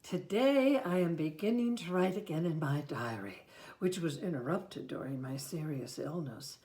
Today I am beginning to write again in my diary, which was interrupted during my serious illness.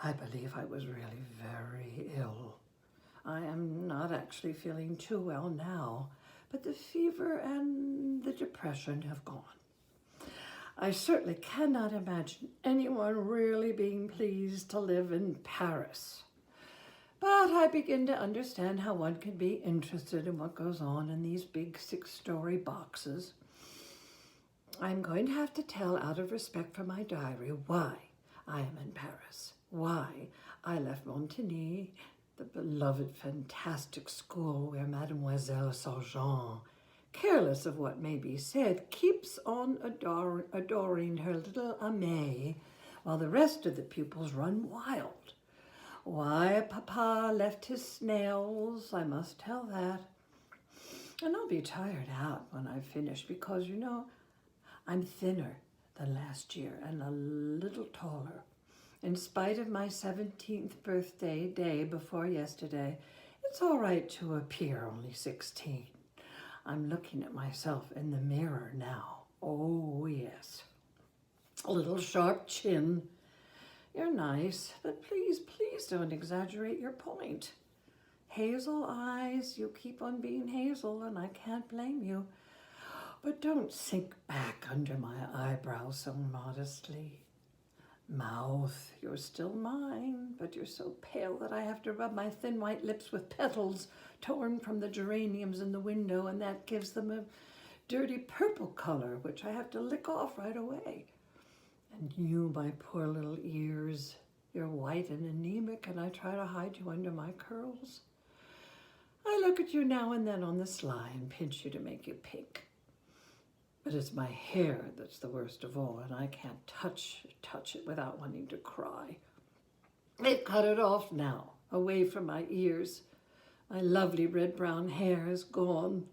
I believe I was really very ill. I am not actually feeling too well now, but the fever and the depression have gone. I certainly cannot imagine anyone really being pleased to live in Paris. But I begin to understand how one can be interested in what goes on in these big 6-story boxes. I'm going to have to tell, out of respect for my diary, why I am in Paris, why I left Montigny, the beloved, fantastic school where Mademoiselle Saint-Jean, careless of what may be said, keeps on adoring her little Aimée, while the rest of the pupils run wild. Why Papa left his snails, I must tell that. And I'll be tired out when I've finished because, you know, I'm thinner than last year and a little taller. In spite of my 17th birthday day before yesterday, it's all right to appear only 16. I'm looking at myself in the mirror now. Oh, yes. A little sharp chin. You're nice, but please don't exaggerate your point. Hazel eyes, you keep on being hazel, and I can't blame you. But don't sink back under my eyebrows so modestly. Mouth, you're still mine, but you're so pale that I have to rub my thin white lips with petals torn from the geraniums in the window, and that gives them a dirty purple color, which I have to lick off right away. And you, my poor little ears, you're white and anemic, and I try to hide you under my curls. I look at you now and then on the sly and pinch you to make you pink. But it's my hair that's the worst of all, and I can't touch it without wanting to cry. They've cut it off now, away from my ears. My lovely red-brown hair is gone.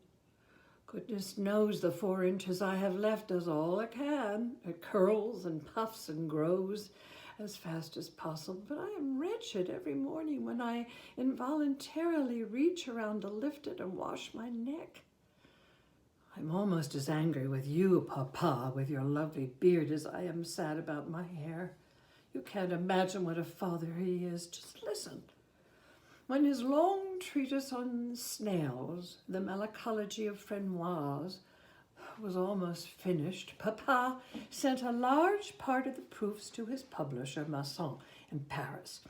Goodness knows the 4 inches I have left does all it can. It curls and puffs and grows as fast as possible, but I am wretched every morning when I involuntarily reach around to lift it and wash my neck. I'm almost as angry with you, Papa, with your lovely beard, as I am sad about my hair. You can't imagine what a father he is. Just listen. When his long treatise on snails, the Malacology of Frenoise, was almost finished, Papa sent a large part of the proofs to his publisher, Masson, in Paris,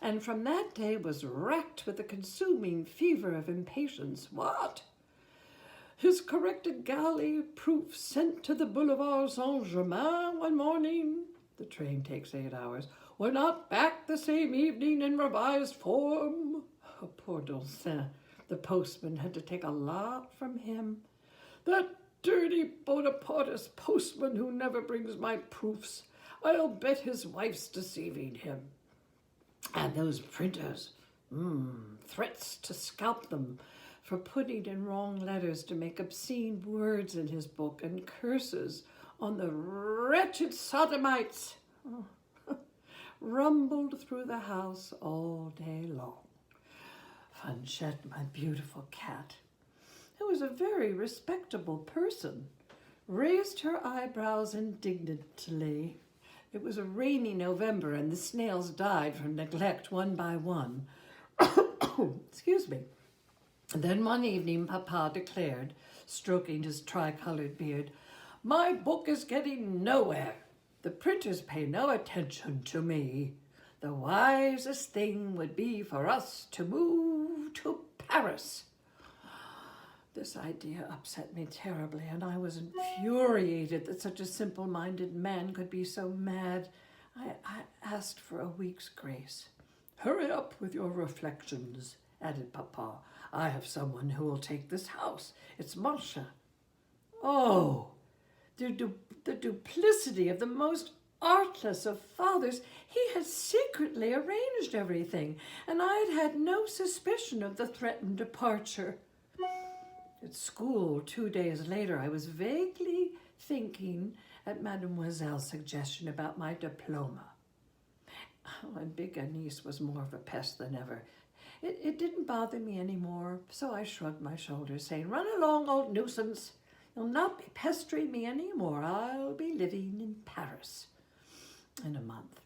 and from that day was racked with a consuming fever of impatience. What? His corrected galley proof sent to the Boulevard Saint-Germain one morning, the train takes 8 hours, were not back the same evening in revised form. Oh, poor Dulcin, the postman had to take a lot from him. That dirty Bonapartist postman who never brings my proofs. I'll bet his wife's deceiving him. And those printers, threats to scalp them for putting in wrong letters to make obscene words in his book, and curses on the wretched sodomites. Rumbled through the house all day long. Fanchette, my beautiful cat, who was a very respectable person, raised her eyebrows indignantly. It was a rainy November, and the snails died from neglect one by one. Excuse me. And then one evening, Papa declared, stroking his tricolored beard, "My book is getting nowhere. The printers pay no attention to me. The wisest thing would be for us to move to Paris." This idea upset me terribly, and I was infuriated that such a simple-minded man could be so mad. I asked for a week's grace. "Hurry up with your reflections," added Papa. "I have someone who will take this house. It's Marcia." Oh, the duplicity of the most artless of fathers. He had secretly arranged everything, and I had had no suspicion of the threatened departure. At school, 2 days later, I was vaguely thinking at Mademoiselle's suggestion about my diploma. And Big Anise was more of a pest than ever. It didn't bother me anymore, so I shrugged my shoulders, saying, "Run along, old nuisance. You'll not be pestering me any more. I'll be living in Paris in a month.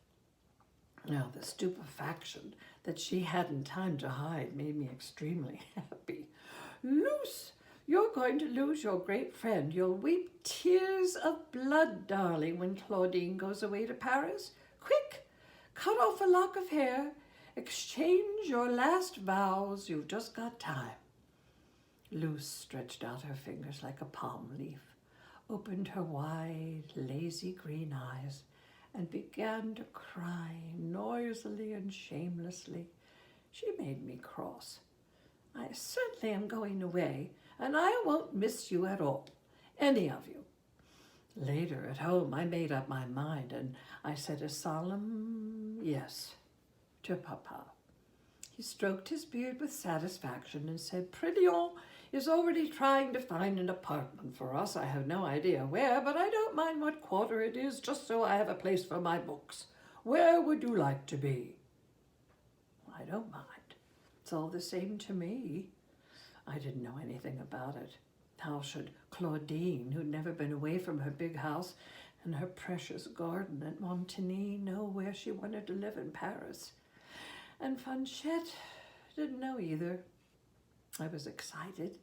Now, the stupefaction that she hadn't time to hide made me extremely happy. Luce, you're going to lose your great friend. You'll weep tears of blood, darling, when Claudine goes away to Paris. Quick, cut off a lock of hair. Exchange your last vows. You've just got time. Luce stretched out her fingers like a palm leaf, opened her wide, lazy green eyes, and began to cry noisily and shamelessly. She made me cross. I certainly am going away, and I won't miss you at all, any of you. Later at home, I made up my mind, and I said a solemn yes to Papa. He stroked his beard with satisfaction and said, Prélion is already trying to find an apartment for us. I have no idea where, but I don't mind what quarter it is, just so I have a place for my books. Where would you like to be? I don't mind. It's all the same to me. I didn't know anything about it. How should Claudine, who'd never been away from her big house and her precious garden at Montigny, know where she wanted to live in Paris? And Fanchette didn't know either. I was excited,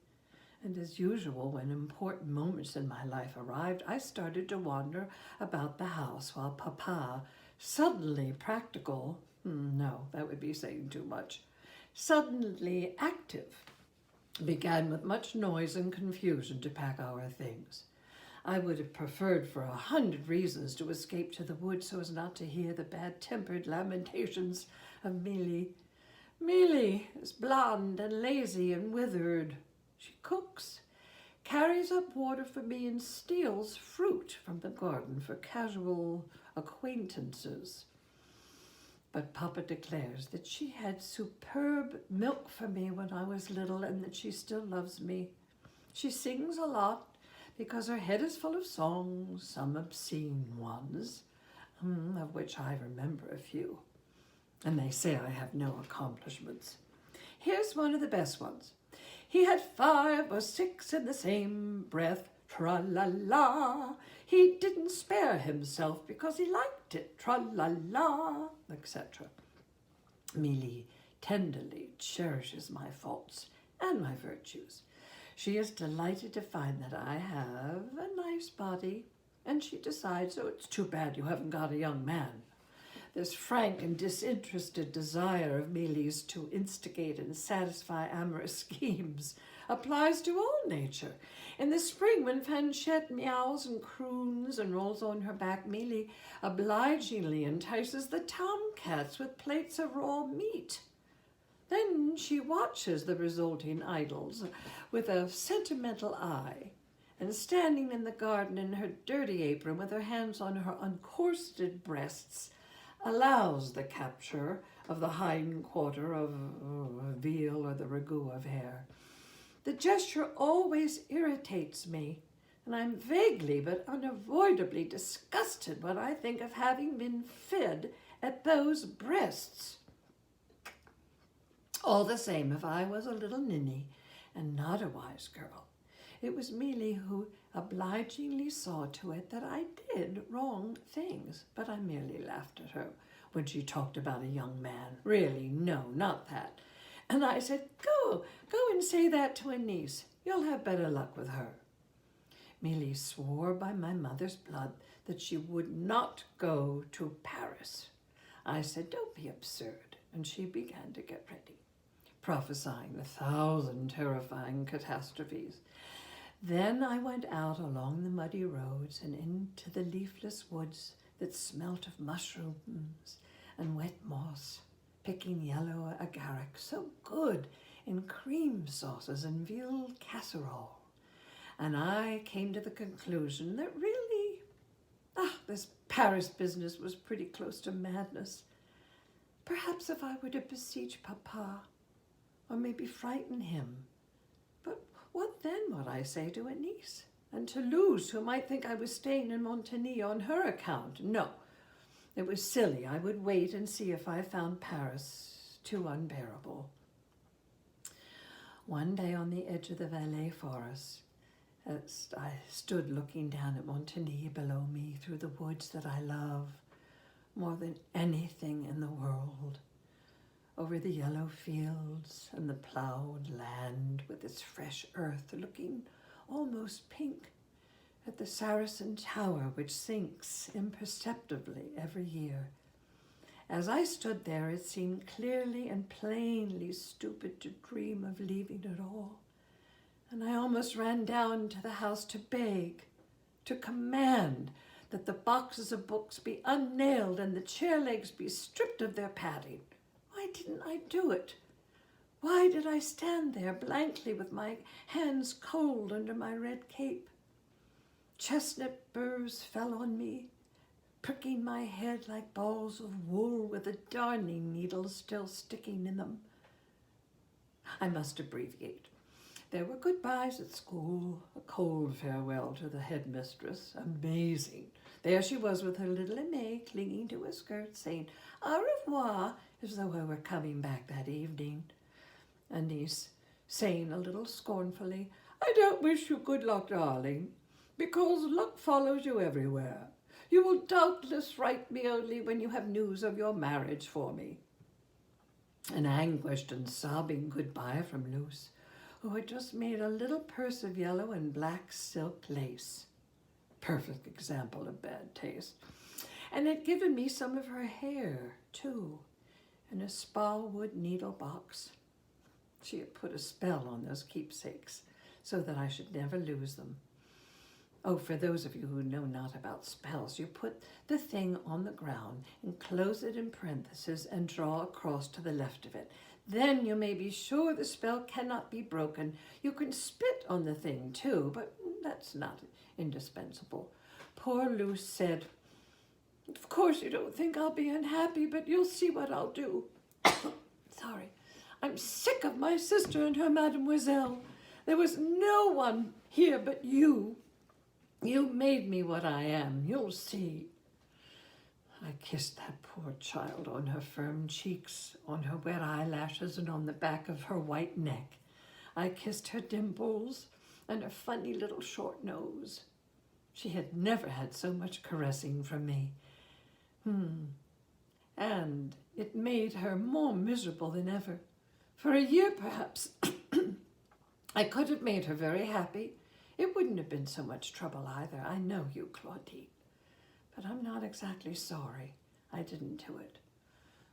and as usual, when important moments in my life arrived, I started to wander about the house while Papa, suddenly practical, no, that would be saying too much, suddenly active, began with much noise and confusion to pack our things. I would have preferred for 100 reasons to escape to the woods so as not to hear the bad-tempered lamentations of Mélie. Mélie is blonde and lazy and withered. She cooks, carries up water for me, and steals fruit from the garden for casual acquaintances. But Papa declares that she had superb milk for me when I was little and that she still loves me. She sings a lot because her head is full of songs, some obscene ones, of which I remember a few. And they say I have no accomplishments. Here's one of the best ones. He had 5 or 6 in the same breath, tra-la-la. He didn't spare himself because he liked it, tra-la-la, etc. Mélie tenderly cherishes my faults and my virtues. She is delighted to find that I have a nice body, and she decides, oh, it's too bad you haven't got a young man. This frank and disinterested desire of Mélie's to instigate and satisfy amorous schemes applies to all nature. In the spring, when Fanchette meows and croons and rolls on her back, Mélie obligingly entices the tomcats with plates of raw meat. Then she watches the resulting idols with a sentimental eye, and standing in the garden in her dirty apron with her hands on her uncorseted breasts, allows the capture of the hind quarter of veal or the ragout of hare. The gesture always irritates me, and I'm vaguely but unavoidably disgusted when I think of having been fed at those breasts. All the same, if I was a little ninny and not a wise girl, it was Mélie who obligingly saw to it that I did wrong things, but I merely laughed at her when she talked about a young man. Really, no, not that. And I said, go and say that to a niece. You'll have better luck with her. Mélie swore by my mother's blood that she would not go to Paris. I said, don't be absurd, and she began to get ready, prophesying 1,000 terrifying catastrophes. Then I went out along the muddy roads and into the leafless woods that smelt of mushrooms and wet moss, picking yellow agaric, so good in cream sauces and veal casserole. And I came to the conclusion that really, this Paris business was pretty close to madness. Perhaps if I were to beseech Papa, or maybe frighten him. But what then would I say to a niece? And to Luz, who might think I was staying in Montigny on her account? No, it was silly. I would wait and see if I found Paris too unbearable. One day on the edge of the Valais forest, as I stood looking down at Montigny below me through the woods that I love more than anything in the world, over the yellow fields and the plowed land with its fresh earth looking almost pink, at the Saracen Tower which sinks imperceptibly every year. As I stood there, it seemed clearly and plainly stupid to dream of leaving it all, and I almost ran down to the house to beg, to command that the boxes of books be unnailed and the chair legs be stripped of their padding. Why didn't I do it? Why did I stand there blankly with my hands cold under my red cape? Chestnut burrs fell on me, pricking my head like balls of wool with a darning needle still sticking in them. I must abbreviate. There were goodbyes at school, a cold farewell to the headmistress, amazing. There she was with her little Aimee clinging to her skirt, saying au revoir, as though I were coming back that evening. And niece saying a little scornfully, I don't wish you good luck, darling, because luck follows you everywhere. You will doubtless write me only when you have news of your marriage for me. An anguished and sobbing goodbye from Luce, who had just made a little purse of yellow and black silk lace. Perfect example of bad taste. And had given me some of her hair, too, in a spalwood needle box. She had put a spell on those keepsakes so that I should never lose them. Oh, for those of you who know not about spells, you put the thing on the ground, enclose it in parentheses, and draw a cross to the left of it. Then you may be sure the spell cannot be broken. You can spit on the thing, too, but that's not indispensable. Poor Luce said, of course you don't think I'll be unhappy, but you'll see what I'll do. Sorry. I'm sick of my sister and her mademoiselle. There was no one here but you. You made me what I am, you'll see. I kissed that poor child on her firm cheeks, on her wet eyelashes, and on the back of her white neck. I kissed her dimples and her funny little short nose. She had never had so much caressing from me. And it made her more miserable than ever. For a year, perhaps, I could have made her very happy. It wouldn't have been so much trouble either. I know you, Claudine. But I'm not exactly sorry I didn't do it.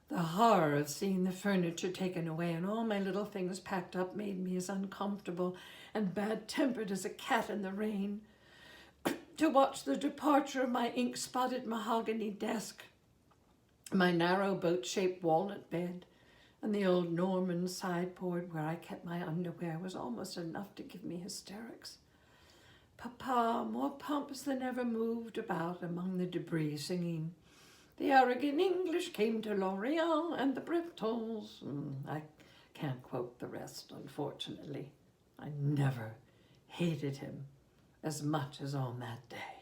The horror of seeing the furniture taken away and all my little things packed up made me as uncomfortable and bad-tempered as a cat in the rain. To watch the departure of my ink-spotted mahogany desk, my narrow boat-shaped walnut bed, and the old Norman sideboard where I kept my underwear was almost enough to give me hysterics. Papa, more pompous than ever, moved about among the debris, singing, the arrogant English came to Lorient and the Bretons. I can't quote the rest, unfortunately. I never hated him as much as on that day.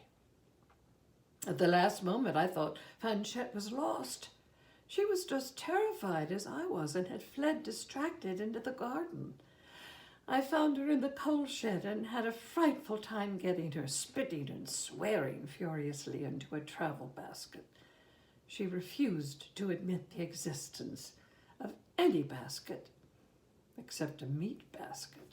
At the last moment, I thought Fanchette was lost. She was just terrified as I was and had fled distracted into the garden. I found her in the coal shed and had a frightful time getting her, spitting and swearing furiously into a travel basket. She refused to admit the existence of any basket except a meat basket.